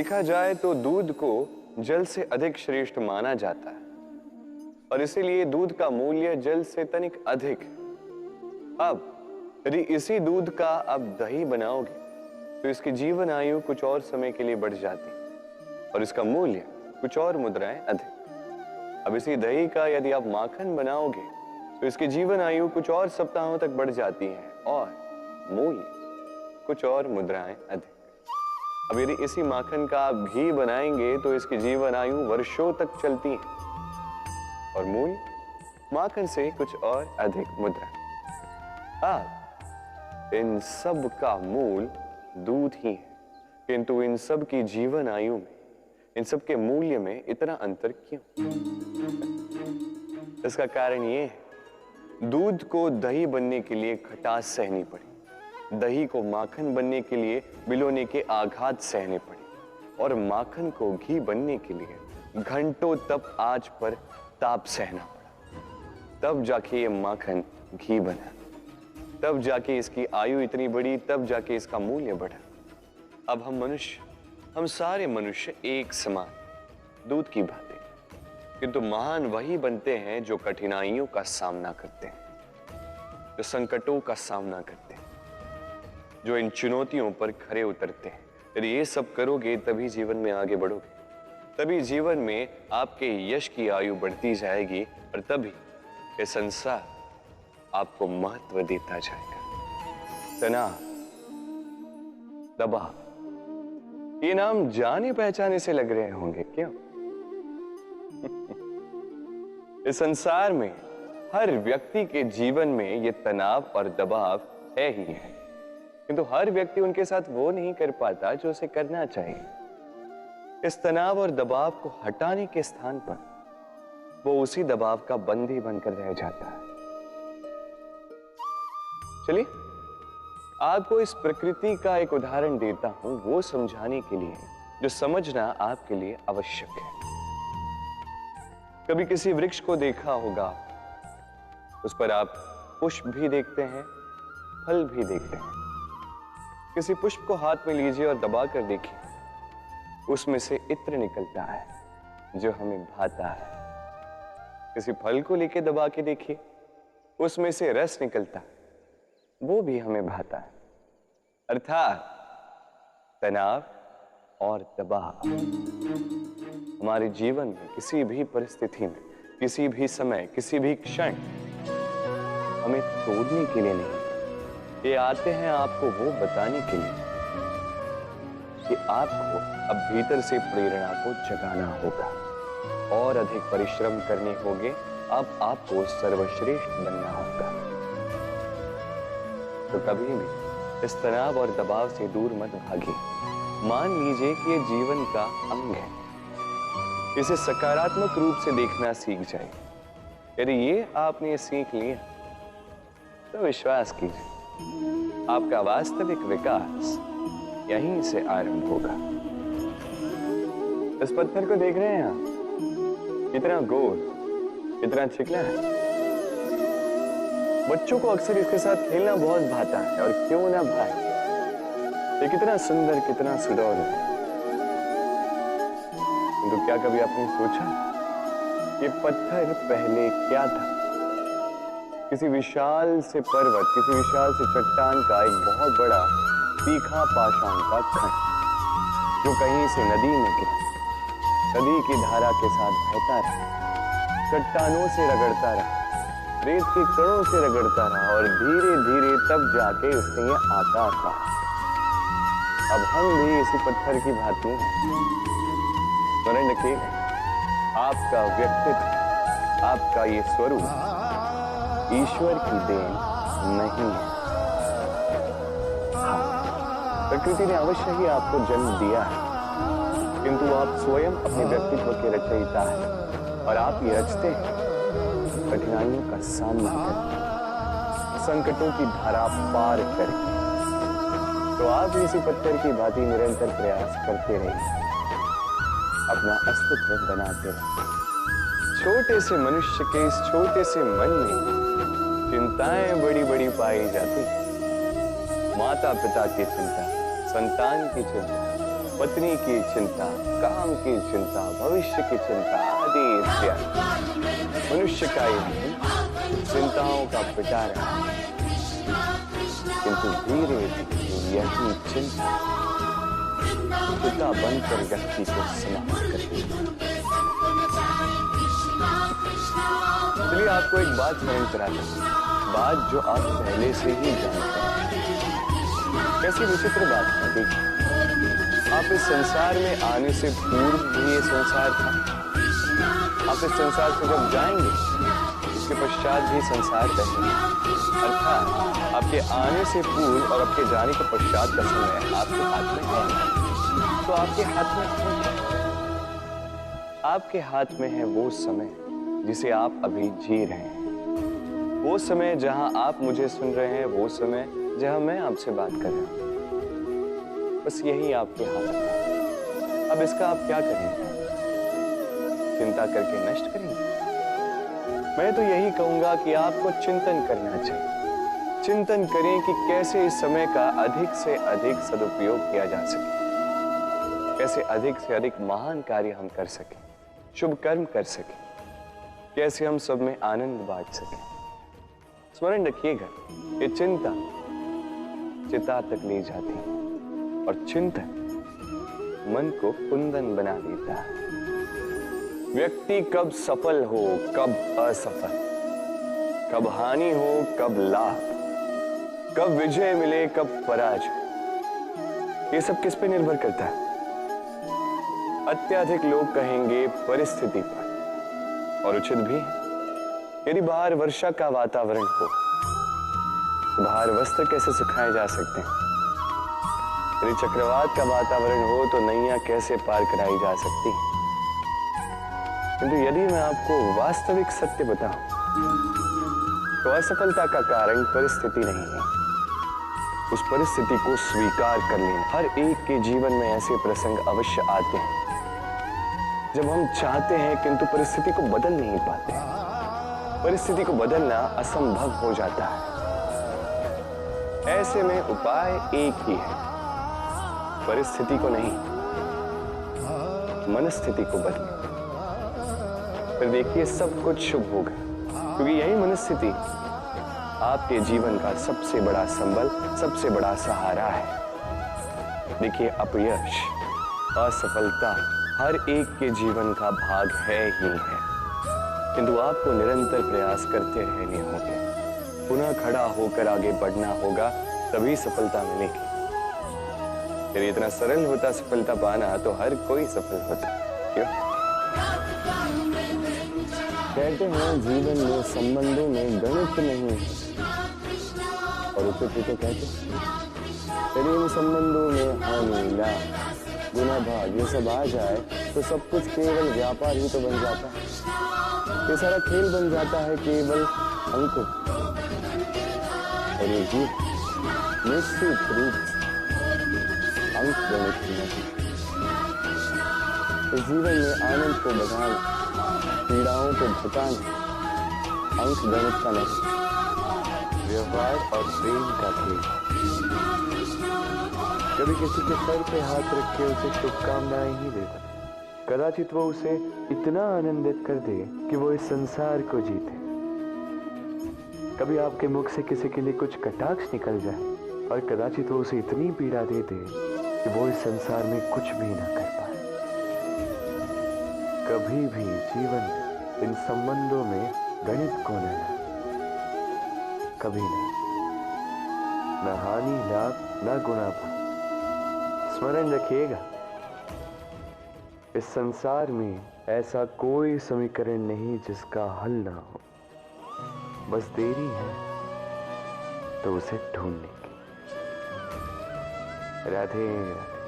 देखा जाए तो दूध को जल से अधिक श्रेष्ठ माना जाता है और इसीलिए दूध का मूल्य जल से तनिक अधिक है। अब यदि इसी दूध का अब दही बनाओगे तो इसकी जीवन आयु कुछ और समय के लिए बढ़ जाती है और इसका मूल्य कुछ और मुद्राएं अधिक। अब इसी दही का यदि आप माखन बनाओगे तो इसकी जीवन आयु कुछ और सप्ताहों तक बढ़ जाती है और मूल्य कुछ और मुद्राएं अधिक। अब यदि इसी माखन का आप घी बनाएंगे तो इसकी जीवन आयु वर्षों तक चलती है और मूल्य माखन से कुछ और अधिक मुद्रा। अब इन सब का मूल दूध ही है, किंतु इन सब की जीवन आयु में, इन सब के मूल्य में इतना अंतर क्यों? इसका कारण यह है, दूध को दही बनने के लिए खटास सहनी पड़ी, दही को माखन बनने के लिए बिलोने के आघात सहने पड़े और माखन को घी बनने के लिए घंटों तप आंच पर ताप सहना पड़ा। तब जाके ये माखन घी बना, तब जाके इसकी आयु इतनी बड़ी, तब जाके इसका मूल्य बढ़ा। अब हम सारे मनुष्य एक समान दूध की भांति, किंतु महान वही बनते हैं जो कठिनाइयों का सामना करते हैं, जो संकटों का सामना करते हैं, जो इन चुनौतियों पर खरे उतरते हैं। यदि ये सब करोगे तभी जीवन में आगे बढ़ोगे, तभी जीवन में आपके यश की आयु बढ़ती जाएगी और तभी ये संसार आपको महत्व देता जाएगा। तनाव, दबाव, ये नाम जाने पहचाने से लग रहे होंगे क्यों? इस संसार में हर व्यक्ति के जीवन में ये तनाव और दबाव है ही है, किंतु हर व्यक्ति उनके साथ वो नहीं कर पाता जो उसे करना चाहिए। इस तनाव और दबाव को हटाने के स्थान पर वो उसी दबाव का बंदी बनकर रह जाता है। चलिए आपको इस प्रकृति का एक उदाहरण देता हूं, वो समझाने के लिए जो समझना आपके लिए आवश्यक है। कभी किसी वृक्ष को देखा होगा, उस पर आप पुष्प भी देखते हैं, फल भी देखते हैं। किसी पुष्प को हाथ में लीजिए और दबा कर देखिए, उसमें से इत्र निकलता है जो हमें भाता है। किसी फल को लेके दबा के देखिए, उसमें से रस निकलता है, वो भी हमें भाता है। अर्थात तनाव और दबाव हमारे जीवन में किसी भी परिस्थिति में, किसी भी समय, किसी भी क्षण हमें तोड़ने के लिए नहीं, ये आते हैं आपको वो बताने के लिए कि आपको अब भीतर से प्रेरणा को जगाना होगा और अधिक परिश्रम करने होंगे। अब आपको सर्वश्रेष्ठ बनना होगा। तो कभी भी इस तनाव और दबाव से दूर मत भागिए। मान लीजिए कि ये जीवन का अंग है, इसे सकारात्मक रूप से देखना सीख जाए। यदि ये आपने सीख लिया तो विश्वास कीजिए, आपका वास्तविक विकास यहीं से आरंभ होगा। इस पत्थर को देख रहे हैं आप, कितना गोल, कितना चिकना है। बच्चों को अक्सर इसके साथ खेलना बहुत भाता है, और क्यों ना भाई, ये कितना सुंदर, कितना सुडौल है। तो क्या कभी आपने सोचा ये पत्थर पहले क्या था? किसी विशाल से पर्वत, किसी विशाल से चट्टान का एक बहुत बड़ा तीखा पाषाण का खंड, जो कहीं से नदी में गिरा, नदी की धारा के साथ बहता रहा, चट्टानों से रगड़ता रहा, रेत के कणों से रगड़ता रहा और धीरे धीरे तब जाके उसने ये आकार पाया। अब हम भी इसी पत्थर की भांति हैं। स्मरण रखिए, आपका व्यक्तित्व, आपका ये स्वरूप ईश्वर की देन नहीं है। हाँ, प्रकृति ने अवश्य ही आपको जन्म दिया है, किंतु आप स्वयं अपने व्यक्तित्व के रचयिता हैं और आप ये रचते हैं कठिनाइयों का सामना करके, संकटों की धारा पार करके। तो आप इसी पत्थर की भांति निरंतर प्रयास करते रहिए, अपना अस्तित्व बनाते रहिए। छोटे से मनुष्य के इस छोटे से मन में चिंताएं बड़ी बड़ी पाई जाती। माता पिता की चिंता, संतान की चिंता, पत्नी की चिंता, काम की चिंता, भविष्य की चिंता आदि इत्यादि। मनुष्य का ये चिंताओं का पिटारा, किंतु धीरे धीरे यही चिंता पिता बनकर व्यक्ति को समाप्त करती है। चलिए आपको एक बात स्मरण कराता हूं, बात जो आप पहले से ही जानते हैं। कैसी विचित्र बात है, देखिए आप इस संसार में आने से पूर्व भी ये संसार था। आप इस संसार से जब जाएंगे इसके पश्चात भी संसार रहेगा। अर्थात आपके आने से पूर्व और आपके जाने के पश्चात का समय आपके हाथ में है। तो आपके हाथ में है, आपके हाथ में है वो समय जिसे आप अभी जी रहे हैं, वो समय जहां आप मुझे सुन रहे हैं, वो समय जहां मैं आपसे बात कर रहा हूं। बस यही आपके हाथ में है। अब इसका आप क्या करेंगे? चिंता करके नष्ट करेंगे? मैं तो यही कहूंगा कि आपको चिंतन करना चाहिए। चिंतन करें कि कैसे इस समय का अधिक से अधिक सदुपयोग किया जा सके, कैसे अधिक से अधिक महान कार्य हम कर सकें, शुभ कर्म कर सकें, कैसे हम सब में आनंद बांट सकें। स्मरण रखिएगा, ये चिंता चिता तक ले जाती है और चिंतन मन को कुंदन बना देता है। व्यक्ति कब सफल हो, कब असफल, कब हानि हो, कब लाभ, कब विजय मिले, कब पराजय, ये सब किस पे निर्भर करता है? अत्यधिक लोग कहेंगे परिस्थिति पर, और उचित भी है। यदि बाहर वर्षा का वातावरण हो तो बाहर वस्त्र कैसे सुखाए जा सकते हैं? यदि चक्रवात का वातावरण हो तो नैया कैसे पार कराई जा सकती है? किंतु यदि मैं आपको वास्तविक सत्य बताऊं तो असफलता का कारण परिस्थिति नहीं है। उस परिस्थिति को स्वीकार कर लेना। हर एक के जीवन में ऐसे प्रसंग अवश्य आते हैं जब हम चाहते हैं किंतु परिस्थिति को बदल नहीं पाते। परिस्थिति को बदलना असंभव हो जाता है। ऐसे में उपाय एक ही है, परिस्थिति को नहीं, मनस्थिति को बदलें। फिर देखिए सब कुछ शुभ होगा, क्योंकि यही मनस्थिति आपके जीवन का सबसे बड़ा संबल, सबसे बड़ा सहारा है। देखिए अपयश, असफलता हर एक के जीवन का भाग है ही है, किंतु आपको निरंतर प्रयास करते रहने होंगे। पुनः खड़ा होकर आगे बढ़ना होगा, तभी सफलता मिलेगी। फिर इतना सरल होता सफलता पाना तो हर कोई सफल होता। क्यों? कहते हैं जीवन में संबंधों में गणित नहीं है, और उसे तो कहते प्रेम संबंधों में हानि, लाभ, गुना, भाग ये सब आ जाए तो सब कुछ केवल व्यापार ही तो बन जाता है। ये सारा खेल बन जाता है केवल अंक, और ये जीव निश्चित रूप अंक गणित नहीं। इस जीवन में आनंद को बढ़ाना, पीड़ाओं को घटाना अंक गणित का नहीं, व्यवहार और प्रेम का खेल। कभी किसी के सर पे हाथ रख के उसे शुभकामनाएं ही देता, कदाचित वो उसे इतना आनंदित कर दे कि वो इस संसार को जीते। कभी आपके मुख से किसी के लिए कुछ कटाक्ष निकल जाए, और कदाचित वो उसे इतनी पीड़ा दे दे कि वो इस संसार में कुछ भी ना कर पाए। कभी भी जीवन में इन संबंधों में गणित को न लाए, कभी नहीं। न हानि, लाभ, न गुना, भाग। स्मरण रखिएगा, इस संसार में ऐसा कोई समीकरण नहीं जिसका हल ना हो। बस देरी है तो उसे ढूंढने की। राधे राधे।